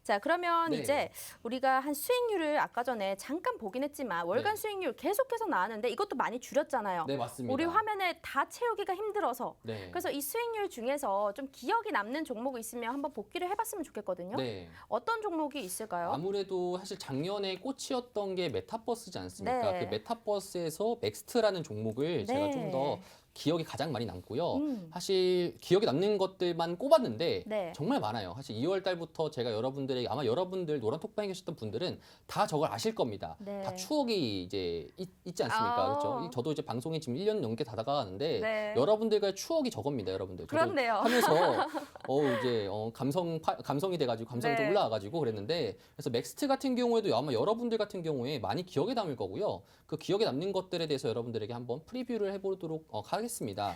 자, 그러면 네. 이제 우리가 한 수익률을 아까 전에 잠깐 보긴 했지만 월간 네. 수익률 계속해서 나왔는데 이것도 많이 줄였잖아요. 네, 맞습니다. 우리 화면에 다 채우기가 힘들어서. 네. 그래서 이 수익률 중에서 좀 기억이 남는 종목이 있으면 한번 복귀를 해봤으면 좋겠거든요. 네. 어떤 종목이 있을까요? 아무래도 사실 작년에 꽃이었던 게 메타버스지 않습니까? 네. 그 메타버스에서 맥스트라는 종목을 제가 네. 좀 더 기억이 가장 많이 남고요. 음. 사실 기억에 남는 것들만 꼽았는데 네. 정말 많아요. 사실 2월 달부터 제가 여러분들에게 아마 여러분들 노란톡방에 계셨던 분들은 다 저걸 아실 겁니다. 네. 다 추억이 이제 있지 않습니까? 아. 그렇죠? 저도 이제 방송에 지금 1년 넘게 다 다가가는데 네. 여러분들과의 추억이 저겁니다, 여러분들. 저도 그렇네요. 하면서 이제 감성이 돼가지고 감성이 좀 네. 올라와가지고 그랬는데 그래서 맥스트 같은 경우에도 아마 여러분들 같은 경우에 많이 기억에 남을 거고요. 그 기억에 남는 것들에 대해서 여러분들에게 한번 프리뷰를 해보도록 하겠습니다.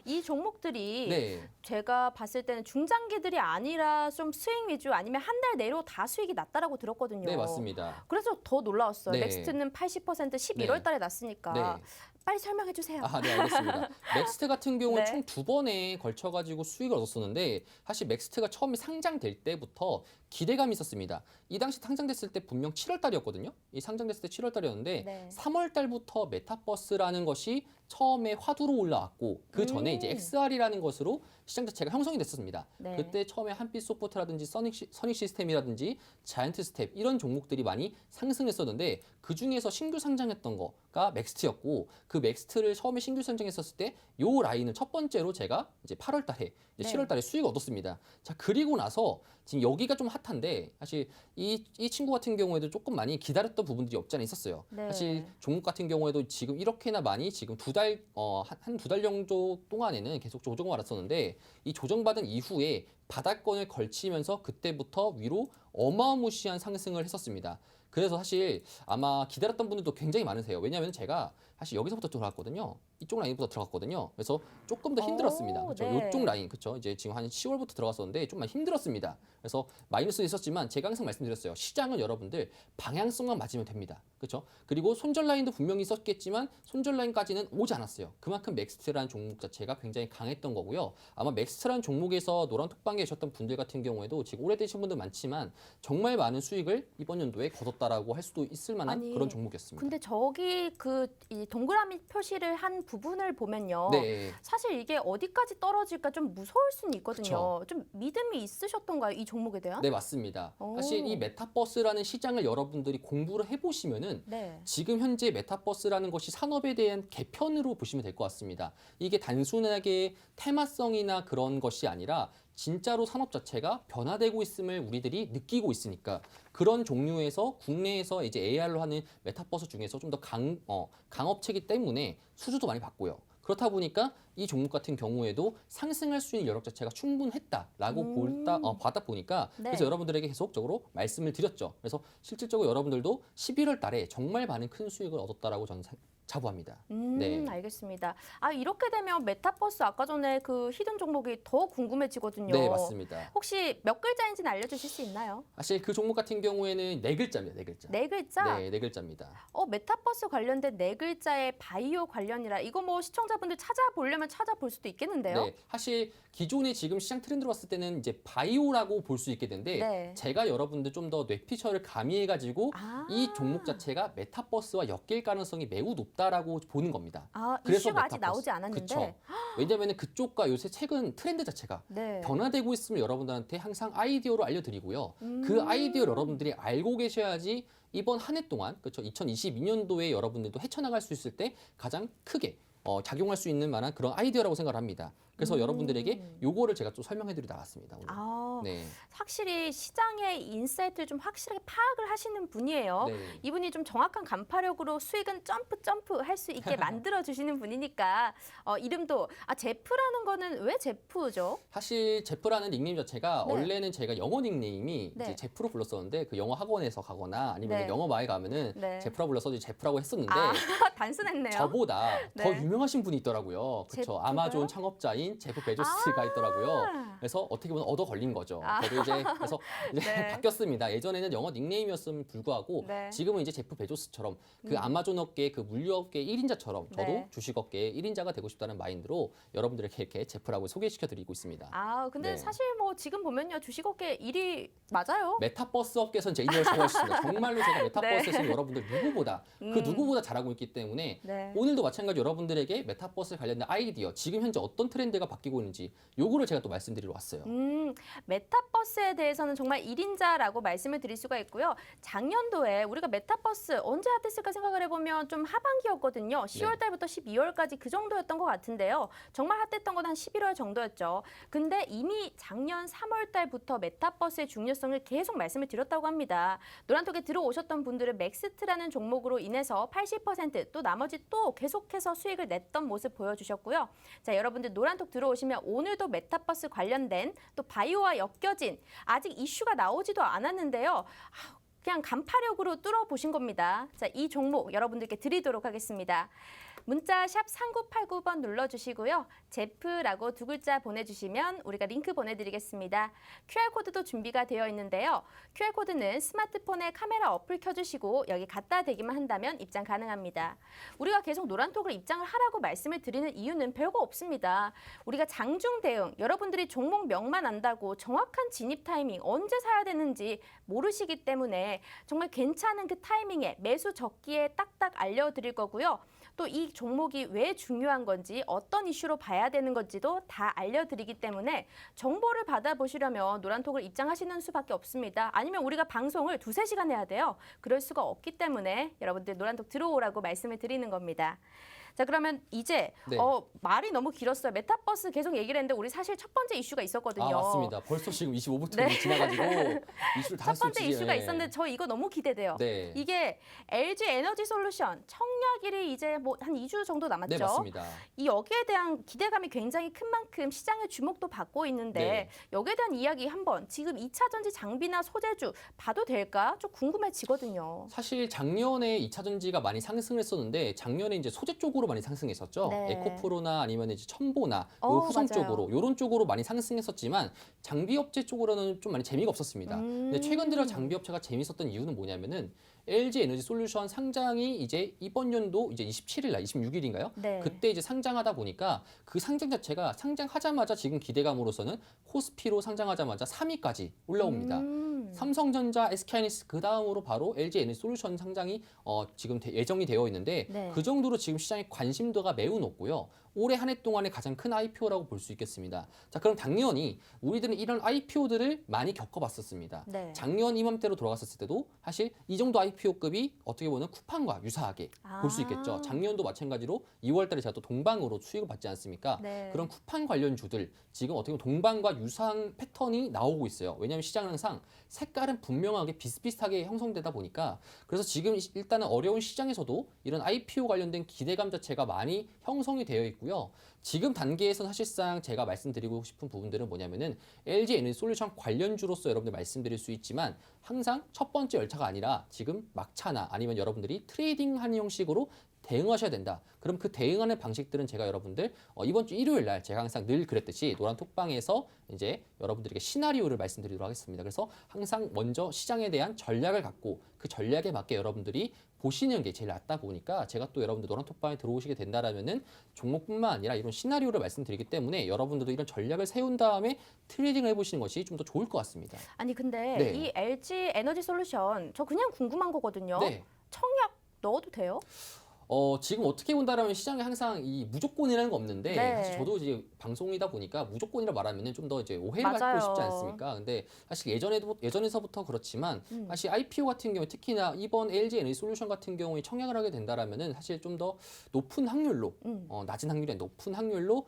이 종목들이 네. 제가 봤을 때는 중장기들이 아니라 좀 수익 위주 아니면 한 달 내로 다 수익이 났다라고 들었거든요. 네, 맞습니다. 그래서 더 놀라웠어요. 네. 맥스트는 80% 11월 달에 났으니까. 네. 빨리 설명해 주세요. 네, 알겠습니다. 맥스트 같은 경우는 네. 총 2번에 걸쳐가지고 수익을 얻었었는데 사실 맥스트가 처음에 상장될 때부터 기대감이 있었습니다. 이 당시 상장됐을 때 분명 7월 달이었거든요. 이 상장됐을 때 7월 달이었는데 네. 3월 달부터 메타버스라는 것이 처음에 화두로 올라왔고 그 전에 이제 XR이라는 것으로 시장 자체가 형성이 됐었습니다. 네. 그때 처음에 한빛 소프트라든지 선익 시스템이라든지 자이언트 스텝 이런 종목들이 많이 상승했었는데 그 중에서 신규 상장했던 거가 맥스트였고 그 맥스트를 처음에 신규 상장했었을 때 요 라인을 첫 번째로 제가 이제 8월 달에 이제 네. 7월 달에 수익을 얻었습니다. 자, 그리고 나서 지금 여기가 좀 핫한데 사실 이 친구 같은 경우에도 조금 많이 기다렸던 부분들이 없지 않아 있었어요. 네. 사실 종목 같은 경우에도 지금 이렇게나 많이 지금 한 두 달 정도 동안에는 계속 조정을 받았었는데 이 조정받은 이후에 바닥권을 걸치면서 그때부터 위로 어마무시한 상승을 했었습니다. 그래서 사실 아마 기다렸던 분들도 굉장히 많으세요. 왜냐하면 제가 사실 여기서부터 들어갔거든요. 이쪽 라인부터 들어갔거든요. 그래서 조금 더 힘들었습니다. 그렇죠? 네. 이쪽 라인, 그렇죠? 이제 지금 한 10월부터 들어갔었는데 좀 많이 힘들었습니다. 그래서 마이너스 있었지만 제가 항상 말씀드렸어요. 시장은 여러분들 방향성만 맞으면 됩니다. 그렇죠? 그리고 손절 라인도 분명히 있었겠지만 손절 라인까지는 오지 않았어요. 그만큼 맥스트라는 종목 자체가 굉장히 강했던 거고요. 아마 맥스트라는 종목에서 노란 톡방에 계셨던 분들 같은 경우에도 지금 오래되신 분들 많지만 정말 많은 수익을 이번 연도에 거뒀다라고 할 수도 있을 만한 아니, 그런 종목이었습니다. 근데 저기 이 동그라미 표시를 한 부분을 보면요. 네. 사실 이게 어디까지 떨어질까 좀 무서울 수는 있거든요. 그쵸. 좀 믿음이 있으셨던가요? 이 종목에 대한? 네, 맞습니다. 오. 사실 이 메타버스라는 시장을 여러분들이 공부를 해보시면은 네. 지금 현재 메타버스라는 것이 산업에 대한 개편으로 보시면 될 것 같습니다. 이게 단순하게 테마성이나 그런 것이 아니라 진짜로 산업 자체가 변화되고 있음을 우리들이 느끼고 있으니까 그런 종류에서 국내에서 이제 AR로 하는 메타버스 중에서 좀 더 강업체이기 때문에 수주도 많이 받고요. 그렇다 보니까 이 종목 같은 경우에도 상승할 수 있는 여력 자체가 충분했다라고 받다 보니까 네. 그래서 여러분들에게 계속적으로 말씀을 드렸죠. 그래서 실질적으로 여러분들도 11월 달에 정말 많은 큰 수익을 얻었다라고 저는 자부합니다. 네. 알겠습니다. 아, 이렇게 되면 메타버스 아까 전에 그 히든 종목이 더 궁금해지거든요. 네, 맞습니다. 혹시 몇 글자인지는 알려주실 수 있나요? 사실 그 종목 같은 경우에는 네 글자입니다. 네 글자. 네 글자? 네, 네 글자입니다. 메타버스 관련된 네 글자의 바이오 관련이라 이거 뭐 시청자분들 찾아보려면 찾아볼 수도 있겠는데요? 네, 사실 기존에 지금 시장 트렌드로 봤을 때는 이제 바이오라고 볼 수 있게 되는데 네. 제가 여러분들 좀 더 뇌피셜을 가미해가지고 아. 이 종목 자체가 메타버스와 엮일 가능성이 매우 높다라고 보는 겁니다. 아, 그래서 이슈가 아직 메타버스. 나오지 않았는데? 그쵸. 왜냐하면 그쪽과 요새 최근 트렌드 자체가 네. 변화되고 있음을 여러분들한테 항상 아이디어로 알려드리고요. 그 아이디어를 여러분들이 알고 계셔야지 이번 한 해 동안, 그렇죠? 2022년도에 여러분들도 헤쳐나갈 수 있을 때 가장 크게 작용할 수 있는 만한 그런 아이디어라고 생각을 합니다. 그래서 여러분들에게 요거를 제가 좀 설명해드리고 나왔습니다. 오늘. 아, 네. 확실히 시장의 인사이트를 좀 확실하게 파악을 하시는 분이에요. 네. 이분이 좀 정확한 간파력으로 수익은 점프 할 수 있게 만들어 주시는 분이니까 이름도 제프라는 거는 왜 제프죠? 사실 제프라는 닉네임 자체가 네. 원래는 제가 영어 닉네임이 네. 이제 제프로 불렀었는데 그 영어 학원에서 가거나 아니면 네. 영어 마에 가면은 네. 제프라 불러서 제프라고 했었는데 단순했네요. 저보다 네. 더 유명하신 분이 있더라고요. 그렇죠. 제프가요? 아마존 창업자인 아닌 제프 베조스가 있더라고요. 그래서 어떻게 보면 얻어 걸린 거죠. 저도 이제 그래서 이제 네. 바뀌었습니다. 예전에는 영어 닉네임이었음을 불구하고 네. 지금은 이제 제프 베조스처럼 그 아마존 업계 그 물류업계 1인자처럼 저도 네. 주식업계 1인자가 되고 싶다는 마인드로 여러분들에게 이렇게 제프라고 소개시켜 드리고 있습니다. 근데 네. 사실 뭐 지금 보면요. 주식업계 1위 맞아요. 메타버스 업계에서는 제 1위를 차지하고 있습니다. 정말로 제가 메타버스에서 네. 여러분들 누구보다 그 누구보다 잘하고 있기 때문에 네. 오늘도 마찬가지로 여러분들에게 메타버스 관련된 아이디어, 지금 현재 어떤 트렌드가 바뀌고 있는지 요거를 제가 또 말씀드리러 왔어요. 메타버스에 대해서는 정말 1인자라고 말씀을 드릴 수가 있고요. 작년도에 우리가 메타버스 언제 핫했을까 생각을 해보면 좀 하반기였거든요. 10월 달부터 12월까지 그 정도였던 것 같은데요. 정말 핫했던 건 한 11월 정도였죠. 근데 이미 작년 3월 달부터 메타버스의 중요성을 계속 말씀을 드렸다고 합니다. 노란톡에 들어오셨던 분들은 맥스트라는 종목으로 인해서 80% 또 나머지 또 계속해서 수익을 냈던 모습 보여주셨고요. 자, 여러분들 노란톡 들어오시면 오늘도 메타버스 관련된 또 바이오와 엮여진 아직 이슈가 나오지도 않았는데요. 그냥 간파력으로 뚫어보신 겁니다. 자, 이 종목 여러분들께 드리도록 하겠습니다. 문자 샵 3989번 눌러주시고요. 제프라고 두 글자 보내주시면 우리가 링크 보내드리겠습니다. QR코드도 준비가 되어 있는데요. QR코드는 스마트폰에 카메라 어플 켜주시고 여기 갖다 대기만 한다면 입장 가능합니다. 우리가 계속 노란톡을 입장을 하라고 말씀을 드리는 이유는 별거 없습니다. 우리가 장중 대응, 여러분들이 종목명만 안다고 정확한 진입 타이밍, 언제 사야 되는지 모르시기 때문에 정말 괜찮은 그 타이밍에 매수 적기에 딱딱 알려드릴 거고요. 또 이 종목이 왜 중요한 건지 어떤 이슈로 봐야 되는 건지도 다 알려드리기 때문에 정보를 받아보시려면 노란톡을 입장하시는 수밖에 없습니다. 아니면 우리가 방송을 2-3시간 해야 돼요. 그럴 수가 없기 때문에 여러분들 노란톡 들어오라고 말씀을 드리는 겁니다. 자, 그러면 이제 네. 말이 너무 길었어요. 메타버스 계속 얘기를 했는데 우리 사실 첫 번째 이슈가 있었거든요. 맞습니다. 벌써 지금 25부터 네. 지나가지고 이슈를 다 첫 번째 쓸지, 이슈가 예. 있었는데 저 이거 너무 기대돼요. 네. 이게 LG 에너지 솔루션 청약일이 이제 뭐 한 2주 정도 남았죠. 네, 맞습니다. 이 여기에 대한 기대감이 굉장히 큰 만큼 시장의 주목도 받고 있는데 네. 여기에 대한 이야기 한번 지금 2차 전지 장비나 소재주 봐도 될까? 좀 궁금해지거든요. 사실 작년에 2차 전지가 많이 상승했었는데 작년에 이제 소재 쪽으로 많이 상승했었죠. 네. 에코프로나 아니면 이제 첨보나 요 후성 맞아요. 쪽으로 요런 쪽으로 많이 상승했었지만 장비 업체 쪽으로는 좀 많이 재미가 없었습니다. 근데 최근 들어 장비 업체가 재밌었던 이유는 뭐냐면은 LG 에너지 솔루션 상장이 이제 이번 연도 이제 27일 날 26일인가요? 네. 그때 이제 상장하다 보니까 그 상장 자체가 상장하자마자 지금 기대감으로서는 코스피로 상장하자마자 3위까지 올라옵니다. 삼성전자, SK하이닉스 그 다음으로 바로 LG 에너지 솔루션 상장이 지금 예정이 되어 있는데 네. 그 정도로 지금 시장의 관심도가 매우 높고요. 올해 한 해 동안의 가장 큰 IPO라고 볼 수 있겠습니다. 자, 그럼 당연히 우리들은 이런 IPO들을 많이 겪어봤었습니다. 네. 작년 이맘때로 돌아갔었을 때도 사실 이 정도 IPO급이 어떻게 보면 쿠팡과 유사하게 볼 수 있겠죠. 작년도 마찬가지로 2월 달에 제가 또 동방으로 수익을 받지 않습니까? 네. 그런 쿠팡 관련주들 지금 어떻게 보면 동방과 유사한 패턴이 나오고 있어요. 왜냐하면 시장은 항상 색깔은 분명하게 비슷비슷하게 형성되다 보니까 그래서 지금 일단은 어려운 시장에서도 이런 IPO 관련된 기대감 자체가 많이 형성이 되어 있고요. 지금 단계에서 사실상 제가 말씀드리고 싶은 부분들은 뭐냐면은 LG 에너지 솔루션 관련주로서 여러분들 말씀드릴 수 있지만 항상 첫 번째 열차가 아니라 지금 막차나 아니면 여러분들이 트레이딩하는 형식으로 대응하셔야 된다. 그럼 그 대응하는 방식들은 제가 여러분들 이번 주 일요일 날 제가 항상 늘 그랬듯이 노란 톡방에서 이제 여러분들에게 시나리오를 말씀드리도록 하겠습니다. 그래서 항상 먼저 시장에 대한 전략을 갖고 그 전략에 맞게 여러분들이 보시는 게 제일 낫다 보니까 제가 또 여러분들 노란 톡방에 들어오시게 된다라면은 종목뿐만 아니라 이런 시나리오를 말씀드리기 때문에 여러분들도 이런 전략을 세운 다음에 트레이딩을 해보시는 것이 좀 더 좋을 것 같습니다. 아니 근데 네. 이 LG 에너지 솔루션 저 그냥 궁금한 거거든요. 네. 청약 넣어도 돼요? 지금 어떻게 본다라면 시장에 항상 이 무조건이라는 거 없는데 네. 사실 저도 이제 방송이다 보니까 무조건이라 말하면은 좀 더 이제 오해를 맞아요. 받고 싶지 않습니까? 근데 사실 예전에서부터 그렇지만 사실 IPO 같은 경우에 특히나 이번 LG 에너지 솔루션 같은 경우에 청약을 하게 된다라면은 사실 좀 더 높은 확률로 낮은 확률이 아니라 높은 확률로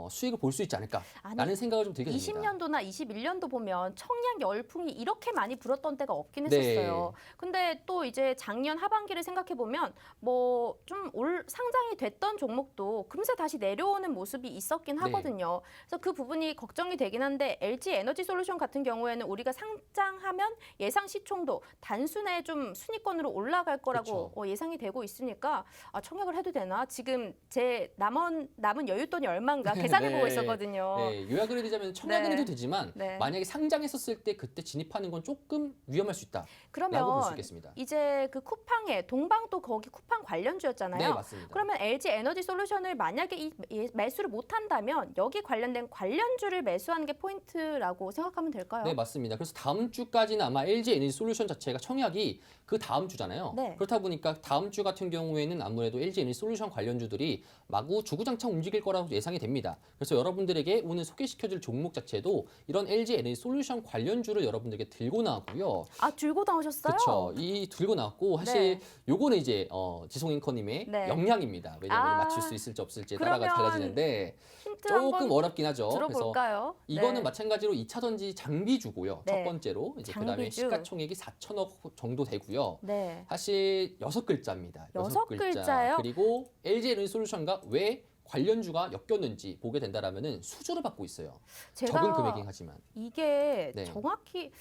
수익을 볼 수 있지 않을까라는 아니, 생각을 좀 들게 됩니다. 20년도나 21년도 보면 청약 열풍이 이렇게 많이 불었던 때가 없긴 네. 했었어요. 근데 또 이제 작년 하반기를 생각해 보면 뭐 좀 상장이 됐던 종목도 금세 다시 내려오는 모습이 있었긴 네. 하거든요. 그래서 그 부분이 걱정이 되긴 한데 LG 에너지 솔루션 같은 경우에는 우리가 상장하면 예상 시총도 단순에 좀 순위권으로 올라갈 거라고 그렇죠. 예상이 되고 있으니까 청약을 해도 되나? 지금 제 남은 여윳돈이 얼마인가 계산해보고 네. 있었거든요. 네, 요약을 해드리자면 청약은 네. 해도 되지만 네. 만약에 상장했었을 때 그때 진입하는 건 조금 위험할 수 있다라고 볼 수 그러면 있겠습니다. 이제 그 쿠팡에 동방도 거기 쿠팡 관련주였잖아요. 네, 맞습니다. 그러면 LG 에너지 솔루션을 만약에 이 매수를 못한다면 여기 관련된 관련주를 매수하는 게 포인트라고 생각하면 될까요? 네, 맞습니다. 그래서 다음 주까지는 아마 LG 에너지 솔루션 자체가 청약이 그 다음 주잖아요. 네. 그렇다 보니까 다음 주 같은 경우에는 아무래도 LG 에너지 솔루션 관련주들이 마구 주구장창 움직일 거라고 예상이 됩니다. 그래서 여러분들에게 오늘 소개시켜줄 종목 자체도 이런 LG 에너지 솔루션 관련주를 여러분들에게 들고 나왔고요. 아, 들고 나오셨어요? 그렇죠. 이 들고 나왔고 사실 네. 요거는 이제 지송 앵커님의 네. 역량입니다. 왜냐하면 아, 맞출 수 있을지 없을지에 따라가 그러면 달라지는데 힌트 조금 한번 어렵긴 하죠. 그래서 들어볼까요? 이거는 네. 마찬가지로 2차 전지 장비주고요. 네. 첫 번째로 이제 그다음에 장비주. 시가총액이 4천억 정도 되고요. 네. 사실 6글자입니다. 여섯 글자예요? 그리고 LG 에너지 솔루션과 왜 관련주가 엮였는지 보게 된다라면은 수주를 받고 있어요. 적은 금액이긴 하지만. 이게 네. 정확히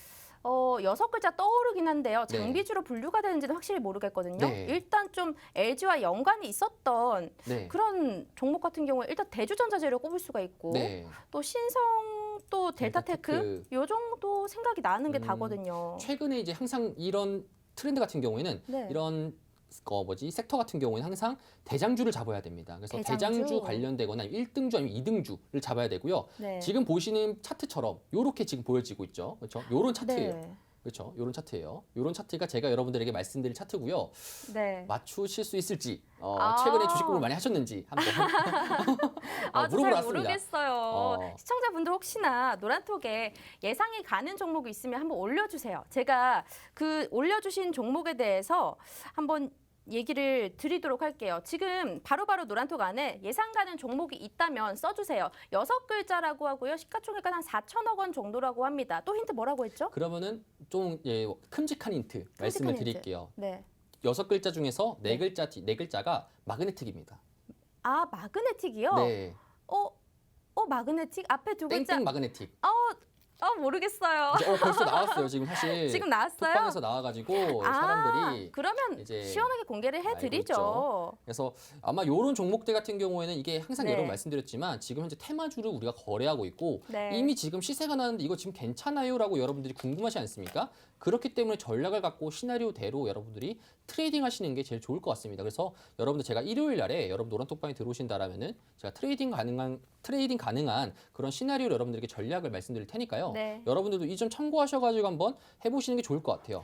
6글자 떠오르긴 한데요. 네. 장비주로 분류가 되는지는 확실히 모르겠거든요. 네. 일단 좀 LG와 연관이 있었던 네. 그런 종목 같은 경우에 일단 대주전자재료 꼽을 수가 있고 네. 또 신성 또 델타테크 요 정도 생각이 나는 게 다거든요. 최근에 이제 항상 이런 트렌드 같은 경우에는 네. 이런 섹터 같은 경우에는 항상 대장주를 잡아야 됩니다. 그래서 대장주? 대장주 관련되거나 1등주 아니면 2등주를 잡아야 되고요. 네. 지금 보시는 차트처럼 이렇게 지금 보여지고 있죠. 그렇죠? 요런 차트예요. 네. 그렇죠? 요런 차트예요. 요런 차트가 제가 여러분들에게 말씀드릴 차트고요. 네. 맞추실 수 있을지, 아. 최근에 주식 공부를 많이 하셨는지 한번 잘 물어보러 왔습니다. 모르겠어요. 시청자분들 혹시나 노란톡에 예상이 가는 종목이 있으면 한번 올려주세요. 제가 그 올려주신 종목에 대해서 한번 얘기를 드리도록 할게요. 지금 바로바로 노란톡 안에 예상 가는 종목이 있다면 써주세요. 6글자라고 하고요. 시가총액은 한 4천억 원 정도라고 합니다. 또 힌트 뭐라고 했죠? 그러면은 좀 큼직한 힌트 말씀을 힌트. 드릴게요. 네. 6글자 중에서 네. 네 글자가 마그네틱입니다. 아, 마그네틱이요? 네. 마그네틱? 앞에 두 글자. 땡땡 마그네틱. 모르겠어요. 벌써 나왔어요. 지금 사실 지금 나왔어요? 톡방에서 나와가지고 사람들이 그러면 이제 시원하게 공개를 알고 해드리죠. 있죠. 그래서 아마 이런 종목들 같은 경우에는 이게 항상 네. 여러 번 말씀드렸지만 지금 현재 테마주를 우리가 거래하고 있고 네. 이미 지금 시세가 나는데 이거 지금 괜찮아요라고 여러분들이 궁금하지 않습니까? 그렇기 때문에 전략을 갖고 시나리오대로 여러분들이 트레이딩 하시는 게 제일 좋을 것 같습니다. 그래서 여러분들 제가 일요일 날에 여러분 노란톡방에 들어오신다라면은 제가 트레이딩 가능한 그런 시나리오를 여러분들에게 전략을 말씀드릴 테니까요. 네. 여러분들도 이 점 참고하셔가지고 한번 해보시는 게 좋을 것 같아요.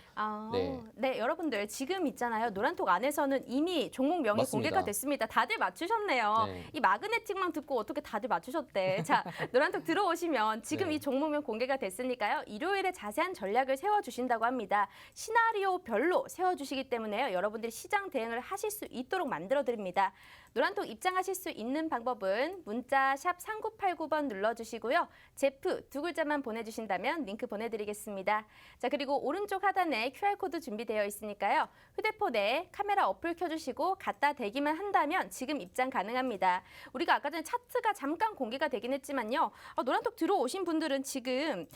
네, 여러분,들 지금 있잖아요. 노란톡 안에서는 이미 종목명이 맞습니다. 공개가 됐습니다. 다들 맞추셨네요. 네. 이 마그네틱만 듣고 어떻게 다들 맞추셨대. 자, 노란톡 들어오시면 지금 네. 이 종목명 공개가 됐으니까요. 일요일에 자세한 전략을 세워주신다고 합니다. 시나리오별로 세워주시기 때문에요. 여러분들이 시장 대응을 하실 수 있도록 만들어드립니다. 노란톡 입장하실 수 있는 방법은 문자 샵 3989번 눌러주시고요. 제프 두 글자만 보내주신다면 링크 보내드리겠습니다. 자, 그리고 오른쪽 하단에 QR코드 준비되어 있으니까요. 휴대폰에 카메라 어플 켜주시고 갖다 대기만 한다면 지금 입장 가능합니다. 우리가 아까 전에 차트가 잠깐 공개가 되긴 했지만요. 노란톡 들어오신 분들은 지금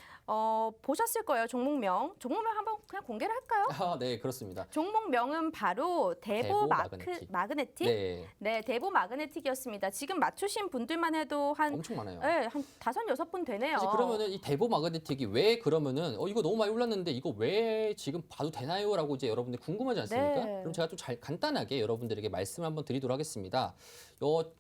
보셨을 거예요. 종목명 한번 그냥 공개를 할까요? 네, 그렇습니다. 종목명은 바로 대보 마그네틱? 네. 네, 대보 마그네틱이었습니다. 지금 맞추신 분들만 해도 한 엄청 많아요. 네, 한 5-6분 되네요. 사실 그러면은 이 대보 마그네틱이 왜 그러면은 이거 너무 많이 올랐는데 이거 왜 지금 봐도 되나요?라고 이제 여러분들 궁금하지 않습니까? 네. 그럼 제가 좀 간단하게 여러분들에게 말씀 한번 드리도록 하겠습니다.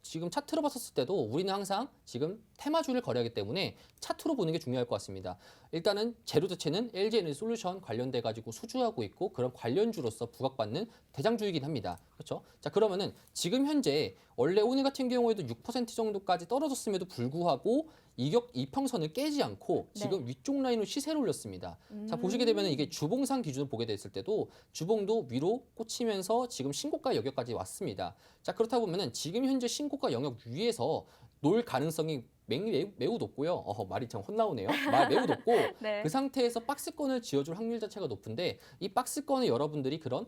지금 차트로 봤었을 때도 우리는 항상 지금 테마주를 거래하기 때문에 차트로 보는 게 중요할 것 같습니다. 일단은 재료 자체는 LG 에너지 솔루션 관련돼 가지고 수주하고 있고 그런 관련주로서 부각받는 대장주이긴 합니다. 그렇죠? 자, 그러면은 지금 현재 원래 오늘 같은 경우에도 6% 정도까지 떨어졌음에도 불구하고 이평선을 깨지 않고 지금 위쪽 라인으로 시세를 올렸습니다. 자, 보시게 되면 이게 주봉상 기준으로 보게 됐을 때도 주봉도 위로 꽂히면서 지금 신고가 영역까지 왔습니다. 자, 그렇다 보면은 지금 현재 신고가 영역 위에서 놀 가능성이 매우 높고요. 말이 참 혼나오네요. 매우 높고 네. 그 상태에서 박스권을 지어줄 확률 자체가 높은데 이 박스권에 여러분들이 그런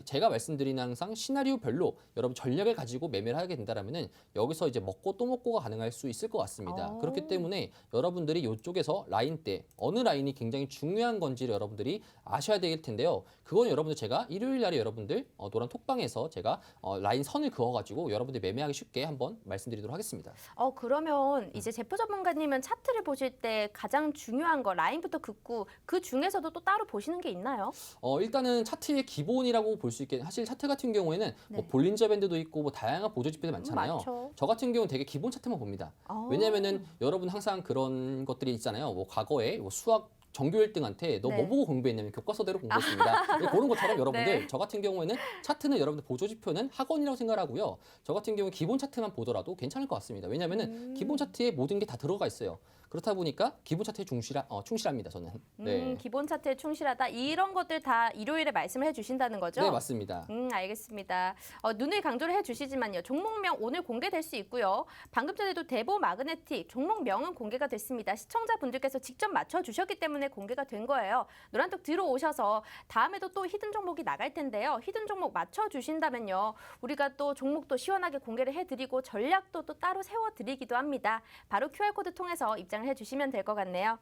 제가 말씀드리는 항상 시나리오별로 여러분 전략을 가지고 매매를 하게 된다라면은 여기서 이제 먹고 또 먹고가 가능할 수 있을 것 같습니다. 오. 그렇기 때문에 여러분들이 이쪽에서 라인대 어느 라인이 굉장히 중요한 건지를 여러분들이 아셔야 될 텐데요. 그건 여러분들 제가 일요일 날에 여러분들 노란 톡방에서 제가 라인 선을 그어가지고 여러분들 매매하기 쉽게 한번 말씀드리도록 하겠습니다. 그러면 이제 제프 전문가님은 차트를 보실 때 가장 중요한 거 라인부터 긋고 그 중에서도 또 따로 보시는 게 있나요? 일단은 차트의 기본이라고 볼 수 있게 사실 차트 같은 경우에는 뭐 네. 볼린저 밴드도 있고 뭐 다양한 보조 지표도 많잖아요. 많죠. 저 같은 경우는 되게 기본 차트만 봅니다. 왜냐면은 여러분 항상 그런 것들이 있잖아요. 뭐 과거에 뭐 수학 전교 1등한테 너 뭐 네. 보고 공부했냐면 교과서대로 공부했습니다. 그런 것처럼 여러분들 네. 저 같은 경우에는 차트는 여러분들 보조 지표는 학원이라고 생각하고요. 저 같은 경우 기본 차트만 보더라도 괜찮을 것 같습니다. 왜냐면은 기본 차트에 모든 게 다 들어가 있어요. 그렇다 보니까 기본 차트에 충실합니다. 저는. 네. 기본 차트에 충실하다. 이런 것들 다 일요일에 말씀을 해주신다는 거죠? 네, 맞습니다. 알겠습니다. 눈을 강조를 해주시지만요. 종목명 오늘 공개될 수 있고요. 방금 전에도 대보 마그네틱 종목명은 공개가 됐습니다. 시청자분들께서 직접 맞춰주셨기 때문에 공개가 된 거예요. 노란톡 들어오셔서 다음에도 또 히든 종목이 나갈 텐데요. 히든 종목 맞춰주신다면요. 우리가 또 종목도 시원하게 공개를 해드리고 전략도 또 따로 세워드리기도 합니다. 바로 QR코드 통해서 입장을 해주시면 될 것 같네요.